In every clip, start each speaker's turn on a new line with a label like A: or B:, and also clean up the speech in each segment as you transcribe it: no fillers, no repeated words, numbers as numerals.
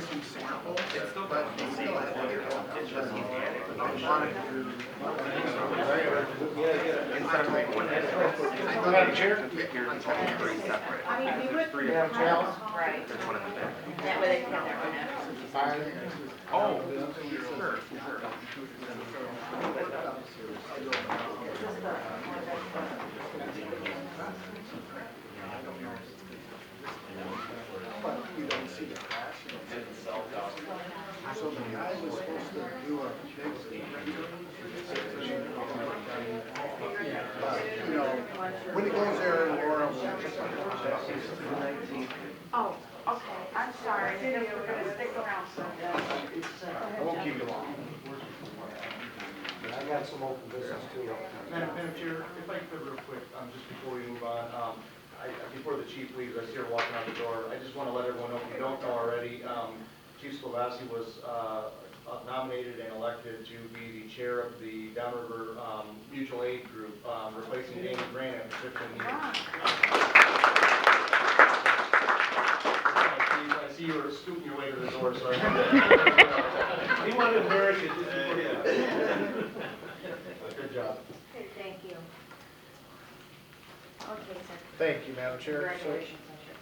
A: some samples, but they still have to hear
B: Madam Chair?
C: I mean, we would.
B: Madam Chair?
C: Right. That way they can have their own evidence.
A: Oh, sure. You don't see the crash. So the guy was supposed to do a big you know, when he goes there, Laura will.
C: Oh, okay, I'm sorry. We're gonna stick around for
B: I won't keep you long. I got some open business too.
D: Madam Chair, if I could real quick, just before we move on, before the chief leaves, I see her walking out the door. I just want to let everyone know, if you don't know already, Chief Slovasi was nominated and elected to be the chair of the Downriver Mutual Aid Group, replacing Danny Grant after 15 years. I see you were scooting your way to the door, so he wanted to embarrass you. Good job.
C: Okay, thank you. Okay, sir.
B: Thank you, Madam Chair.
C: Congratulations, I should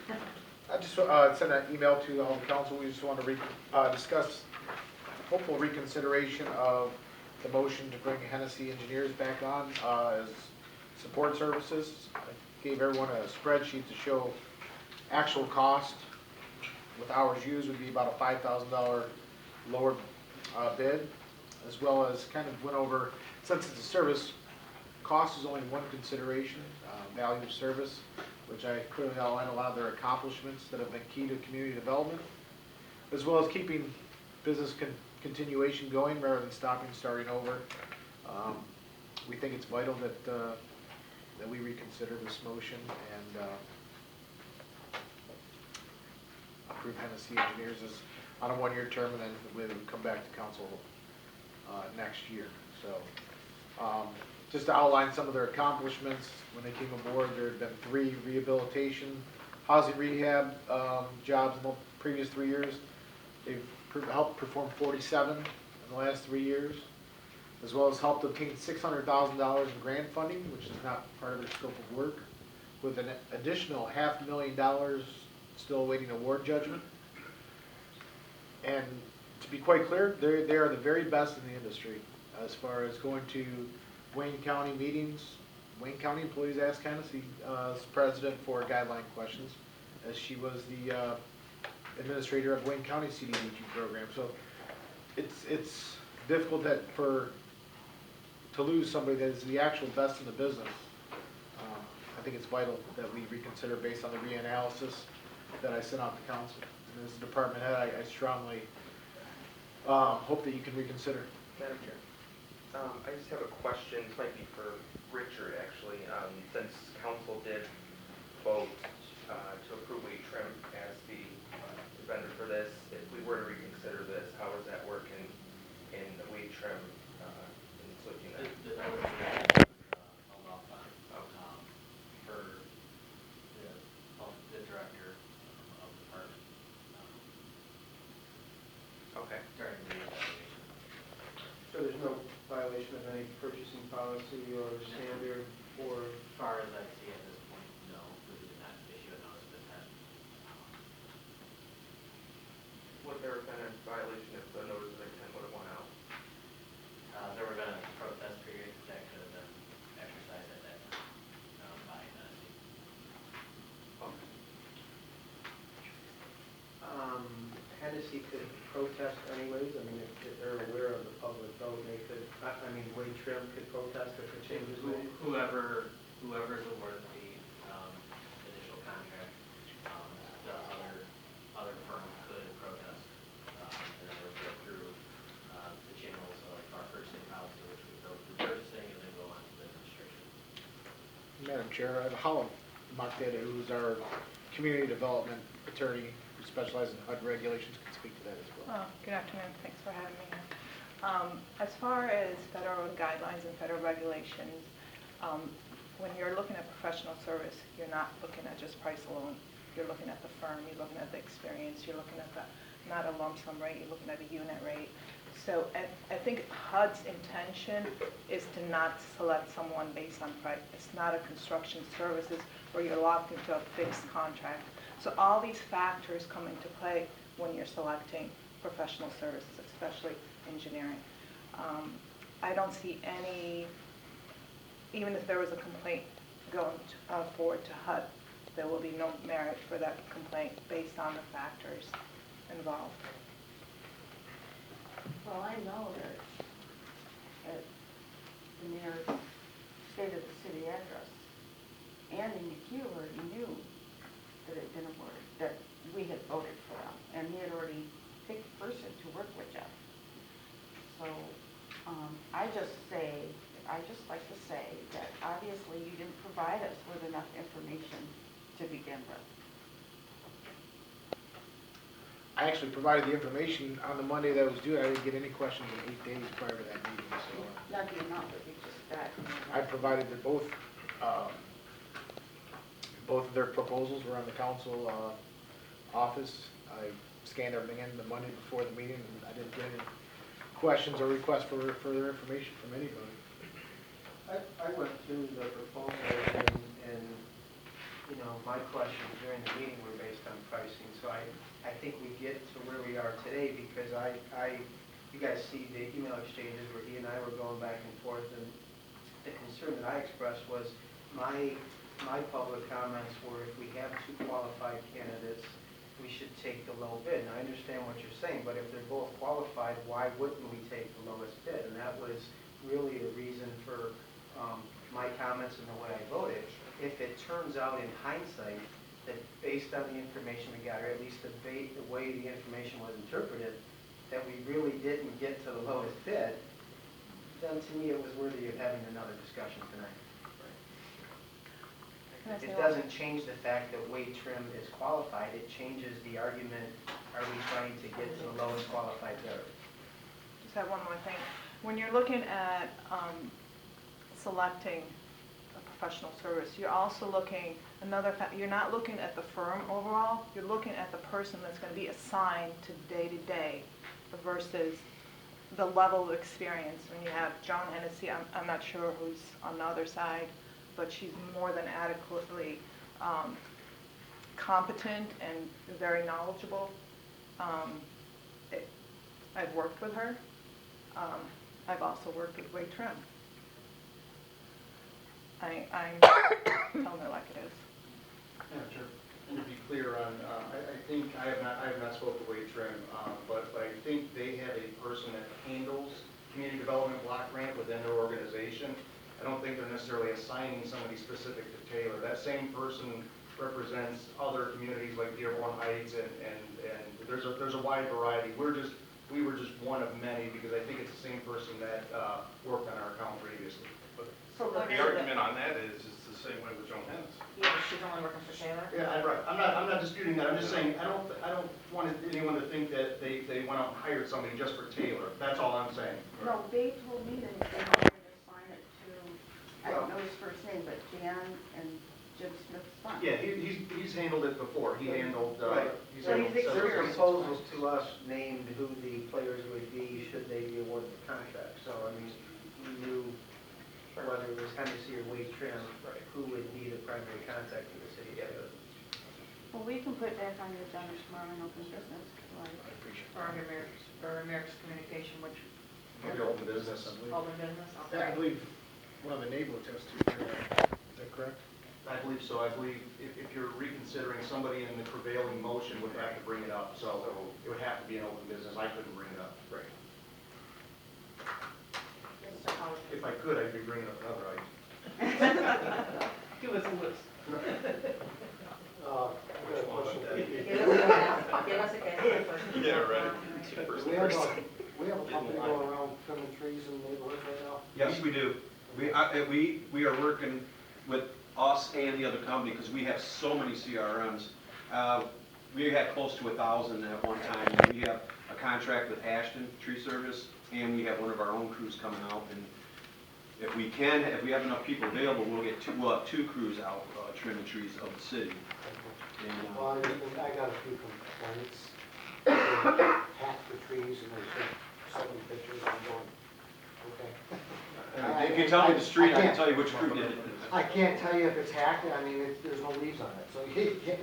C: say.
B: I just sent an email to all the council. We just want to discuss hopeful reconsideration of the motion to bring Hennessey Engineers back on as support services. I gave everyone a spreadsheet to show actual cost with hours used would be about a $5,000 lower bid, as well as kind of went over, since it's a service, cost is only one consideration, value of service, which I clearly outlined a lot of their accomplishments that have been key to community development, as well as keeping business continuation going rather than stopping and starting over. We think it's vital that that we reconsider this motion and approve Hennessey Engineers as on a one-year term, and then we would come back to council next year. So just to outline some of their accomplishments, when they came aboard, there had been 3 rehabilitation, housing rehab jobs in the previous 3 years. They've helped perform 47 in the last 3 years, as well as helped obtain $600,000 in grant funding, which is not part of their scope of work, with an additional $500,000 still awaiting award judgment. And to be quite clear, they are the very best in the industry as far as going to Wayne County meetings. Wayne County employees ask Hennessey as president for guideline questions, as she was the administrator of Wayne County CDBG program. So it's difficult to lose somebody that is the actual best in the business. I think it's vital that we reconsider based on the reanalysis that I sent out to council. And as a department head, I strongly hope that you can reconsider.
E: Madam Chair, I just have a question. This might be for Richard, actually. Since council did vote to approve Trim as the vendor for this, if we were to reconsider this, how does that work in Trim in switching that?
F: Held off on for the director of the department
E: Okay.
F: during the evaluation.
G: So there's no violation of any purchasing policy or standard for?
F: As far as I see at this point, no, we did not issue a notice of intent.
E: Would there have been a violation if the notice of intent would have went out?
F: There would have been a protest period that could have been exercised at that time by Hennessey.
G: Hennessey could protest anyways. I mean, if they're aware of the public vote, they could, I mean, Wade Trim could protest if it changes.
F: Whoever's awarded the initial contract, the other firm could protest, and then it would go through the channels of our purchasing policy, which would go through purchasing and then go on to the administration.
B: Madam Chair, Holland Makdeda, who's our community development attorney who specializes in HUD regulations, can speak to that as well.
H: Good afternoon. Thanks for having me here. As far as federal guidelines and federal regulations, when you're looking at professional service, you're not looking at just price alone. you're looking at the firm, you're looking at the experience, you're looking at the, not a lump sum rate, you're looking at a unit rate. So I think HUD's intention is to not select someone based on price. It's not a construction services where you're locked into a fixed contract. So all these factors come into play when you're selecting professional services, especially engineering. I don't see any, even if there was a complaint going forward to HUD, there will be no merit for that complaint based on the factors involved.
C: Well, I know that the mayor stated the city address, and in McHugh already knew that it didn't work, that we had voted for them, and he had already picked a person to work with Jeff. So, I just like to say that obviously you didn't provide us with enough information to begin with.
B: I actually provided the information on the Monday that was due. I didn't get any questions in 8 days prior to that meeting, so.
C: Not the amount that we just got.
B: I provided that both of their proposals were on the council office. I scanned everything in the Monday before the meeting, and I didn't get any questions or requests for further information from anybody.
G: I went through the proposal and, you know, my questions during the meeting were based on pricing. So I think we get to where we are today because you guys see the email exchanges where he and I were going back and forth, and the concern that I expressed was my public comments were if we have two qualified candidates, we should take the low bid. And I understand what you're saying, but if they're both qualified, why wouldn't we take the lowest bid? And that was really the reason for my comments and the way I voted. If it turns out in hindsight that based on the information we got, or at least the way the information was interpreted, that we really didn't get to the lowest bid, then to me it was worthy of having another discussion tonight. It doesn't change the fact that Wade Trim is qualified. It changes the argument, are we trying to get to the lowest qualified bidder?
H: Just have one more thing. When you're looking at selecting a professional service, you're also looking, you're not looking at the firm overall, you're looking at the person that's going to be assigned to day versus the level of experience. When you have Joan Hennessey, I'm not sure who's on the other side, but she's more than adequately competent and very knowledgeable. I've worked with her. I've also worked with Wade Trim. I'm telling her like it is.
D: Yeah, sure. And to be clear on, I think, I have not spoken to Wade Trim, but I think they have a person that handles community development block grant within their organization. I don't think they're necessarily assigning somebody specific to Taylor. That same person represents other communities like Dearborn Heights, and there's a wide variety. We were just one of many because I think it's the same person that worked on our account previously.
C: So
I: The argument on that is it's the same way with Joan Hennessey.
C: Yeah, she's only working for Taylor?
D: Yeah, right. I'm not disputing that. I'm just saying, I don't want anyone to think that they went out and hired somebody just for Taylor. That's all I'm saying.
C: No, they told me that they wanted to assign it to, I don't know his first name, but Jan and Jim Smith's son.
D: Yeah, he's handled it before. He handled,
G: Right.
D: he's
C: So
D: handled
C: he's
D: several
G: Their
D: cases.
G: proposals to us named who the players would be should they be awarded the contract. So, I mean, we knew whether it was Hennessey or Wade Trim, who would be the primary contact for the city.
C: Well, we can put back on your agenda tomorrow in open business, like, or America's Communication, which.
D: Maybe open business.
C: Open business,
B: Yeah, I
C: okay.
B: believe one of the neighbor tests too. Is that correct?
D: I believe so. I believe if you're reconsidering, somebody in the prevailing motion would have to bring it up. So it would have to be an open business. I couldn't bring it up. Right.
C: Mr. Howard.
D: If I could, I'd be bringing up another item.
C: Give us a list. Give us a guess first.
I: Yeah, right.
A: We have a company going around trimming trees in the neighborhood right now.
J: Yes, we do. We are working with us and the other company because we have so many CRMs. We had close to 1,000 at one time. We have a contract with Ashton Tree Service, and we have one of our own crews coming out. And if we have enough people available, we'll have 2 crews out trimming trees of the city. And,
A: Well, I got a few complaints. They hacked the trees and they showed 7 pictures, I'm going, okay.
J: if you tell me the street, I can
A: can't-
J: tell you which crew did it.
A: I can't tell you if it's hacked, I mean, there's no leaves on it, so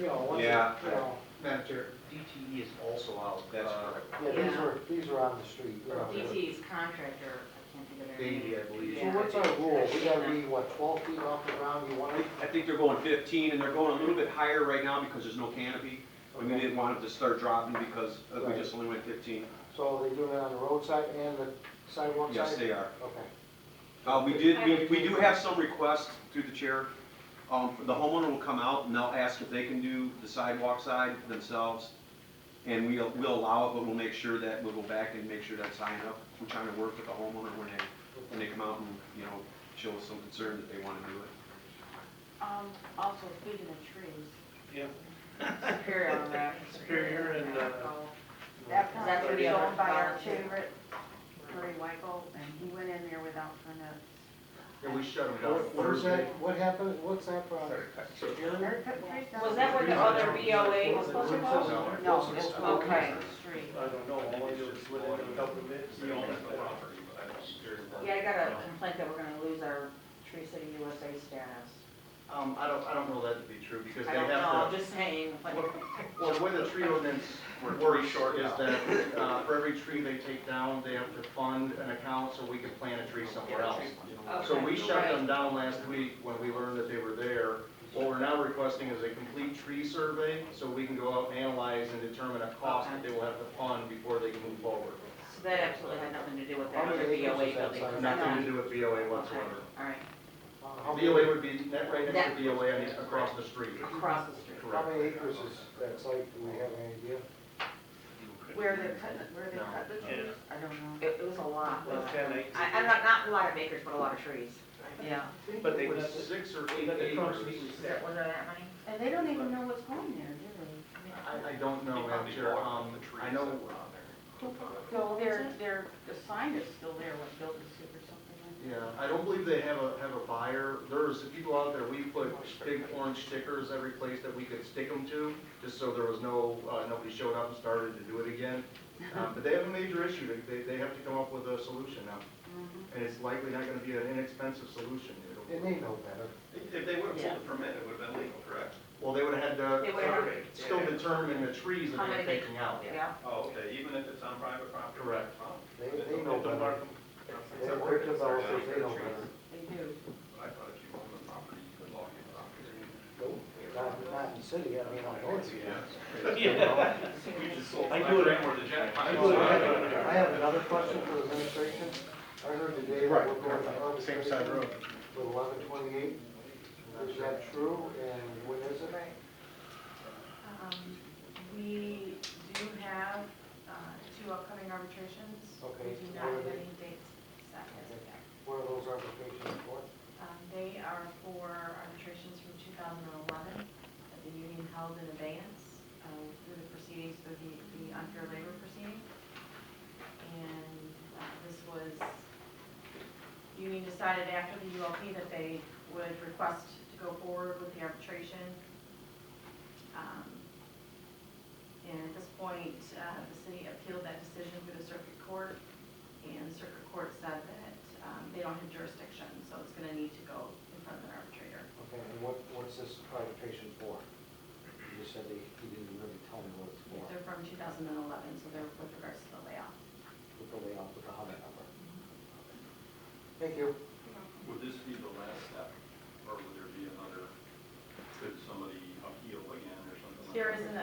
A: you know, once,
J: Yeah.
A: you know.
D: Madam Chair, DTE is also out.
J: That's correct.
A: Yeah, these are on the street, you know.
C: DT's contractor, I can't think of their name.
D: Davey, I believe.
A: So what's our rule? We gotta be, what, 12 feet off the ground, you want it?
J: I think they're going 15, and they're going a little bit higher right now because there's no canopy. And we
A: Okay.
J: didn't want it to start dropping because we
A: Right.
J: just only went 15.
A: So are they doing it on the roadside and the sidewalk side?
J: Yes, they are.
A: Okay.
J: We do have some requests through the chair. The homeowner will come out and they'll ask if they can do the sidewalk side themselves. And we'll allow it, but we'll make sure that, we'll go back and make sure that's high enough. We're trying to work with the homeowner when they come out and, you know, show us some concern that they want to do it.
C: Also speaking of trees,
I: Yeah.
C: Superior on that.
I: Superior and,
C: That's owned by our favorite, Wikol, and he went in there without permits.
D: Yeah, we shut them down
A: What is
D: Thursday.
A: that, what happened, what's that from? Superior?
C: Was that where the other BOA was supposed to go?
A: No.
C: No, it's okay. Street.
I: I don't know, all I do is within a couple of minutes, you own the property, but I don't.
C: Yeah, I got a complaint that we're gonna lose our Tree City USA status.
D: I don't know that to be true because
C: I
D: they
C: don't know,
D: have
C: I'm
D: to.
C: just saying.
D: Well, the way the tree ordinance works is that for every tree they take down, they have to fund an account so we can plant a tree somewhere else. So we shut them down last week when we learned that they were there. What we're now requesting is a complete tree survey so we can go out and analyze and determine a cost that they will have to fund before they can move forward.
C: So that absolutely had nothing to do with that
A: How
C: other
A: many acres
C: BOA
A: is that
C: building.
A: site?
D: Nothing to do with BOA whatsoever.
C: All right,
D: BOA would be right next to BOA across the street.
C: across the street.
A: How many acres is that site, do we have any idea?
C: Where they cut the trees? I don't know. It was a lot.
I: Well, 10 acres.
C: I'm not a lot of acres, but a lot of trees. Yeah.
I: But they
D: It was
I: got
D: 6 or 8
I: they got the trunks
D: acres.
I: neatly
C: Was
I: set.
C: there that many? And they don't even know what's going there, do they?
D: I don't know, Madam Chair. I know,
C: So the sign is still there, what, built a soup or something like that?
D: yeah, I don't believe they have a buyer. There's people out there, we put big orange stickers every place that we could stick them to, just so there was nobody showed up and started to do it again. But they have a major issue. They have to come up with a solution now. And it's likely not gonna be an inexpensive solution.
A: And they know better.
I: If they would have pulled the permit, it would have been legal, correct?
D: Well, they would've had
C: They would've had
D: to still determine the trees that
C: How
D: they're
C: many they,
D: taking out.
C: yeah.
I: Oh, okay, even if it's on private property?
D: Correct.
I: Oh.
A: They know better. They're developers, they know better.
C: They do.
I: I thought if you own the property, you could log in property.
A: Nope, not in the city, I mean, on North.
I: You just sold. I do it anymore, the jack.
A: I have another question for the administration. I heard today that we're going to arbitration
B: Same side road.
A: with 1128. Is that true, and when is it?
K: We do have 2 upcoming arbitrations.
A: Okay.
K: We do not have any dates set as of yet.
A: What are those arbitrations for?
K: They are for arbitrations from 2011 that the union held in abeyance through the proceedings, through the unfair labor proceeding. And this was, union decided after the ULP that they would request to go forward with the arbitration. And at this point, the city appealed that decision through the circuit court, and the circuit court said that they don't have jurisdiction, so it's gonna need to go in front of an arbitrator.
A: Okay, and what's this arbitration for? You just said he didn't really tell me what it's for,
K: They're from 2011, so they're with regards to the layoff.
A: with the layout, with the HUD number. Thank you.
L: Would this be the last step, or would there be another, could somebody appeal again or something like that?
K: There isn't